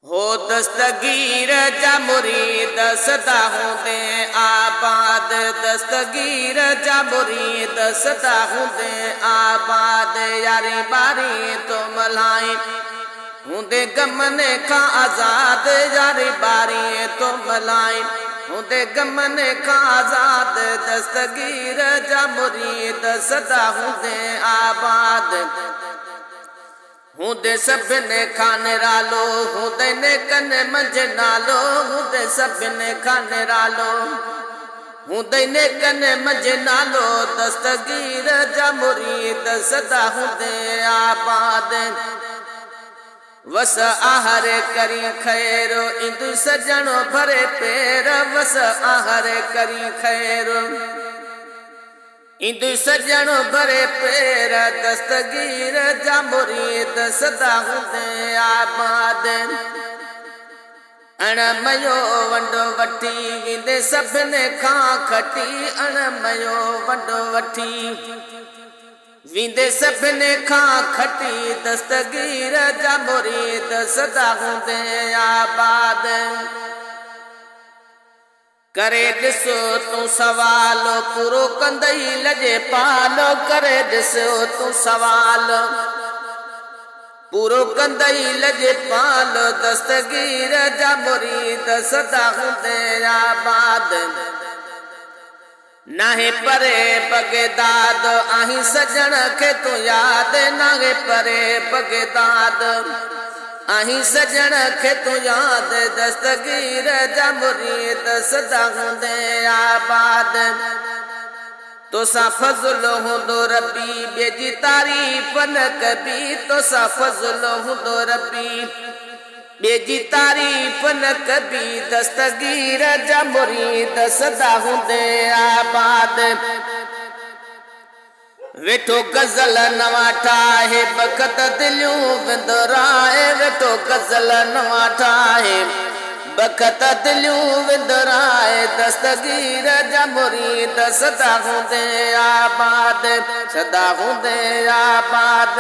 हो दस्तगीर जा मुरीद सदा होंदे आबाद। दस्तगीर जा मुरीद सदा होंदे आबाद। यारी बारी तो मल्हाए होंदे गमन खां आजाद। यारी बारी तो मल्हाए होंदे गमन खां आजाद। दस्तगीर जा मुरीद सदा होंदे आबाद। होंदे सभिनी खां निरालो होंदे नेकन मंझि नालो। होंदे सभिनी खां निरालो होंदे नेकन मंझि नालो। दस्तगीर जा मुरीद सदा होंदे आबाद। वस आहरे करी खैरो इंदु सजणो भरे पेर। वस आहरे करी खैरो इंदु सजणो भरे पेर। दस्तगीर जा मुरीद सदा होंदे आबाद। अणमयो वंडो वठी वेंदे सभिनी खां खटी। अणमयो वंडो वठी वेंदे सभिनी खां खटी। दस्तगीर जा मुरीद सदा होंदे आबाद। करे ॾिसो तूं सवाल पूरो कंदई लॼे पालो। करे ॾिसो तूं सवाल पूरो कंदई लॼे पाल। दस्तगीर जा मुरीद सदा होंदे आबाद। नाहे परे बगदाद आहीं सजण खे तूं यादि। नाहे परे बगदाद आहीं सजण खे तूं यादि। दस्तगीर जा मुरीद सदा होंदे आबाद। तोसां फज़ल हूंदो रबी ॿिए जी तारीफ़ न कबी। तोसां फज़ल हूंदो रबी ॿिए जी तारीफ़ न कबी। दस्तगीर जा मुरीद सदा होंदे आबाद। वेठो गज़ल नवां ठाहे बख़त दिलियूं विंदुराए। वेठो गज़ल नवां ठाहे बख़त दिलियूं विंदुराए। दस्तगीर जा मुरीद सदा होंदे आबाद। सदा होंदे आबाद।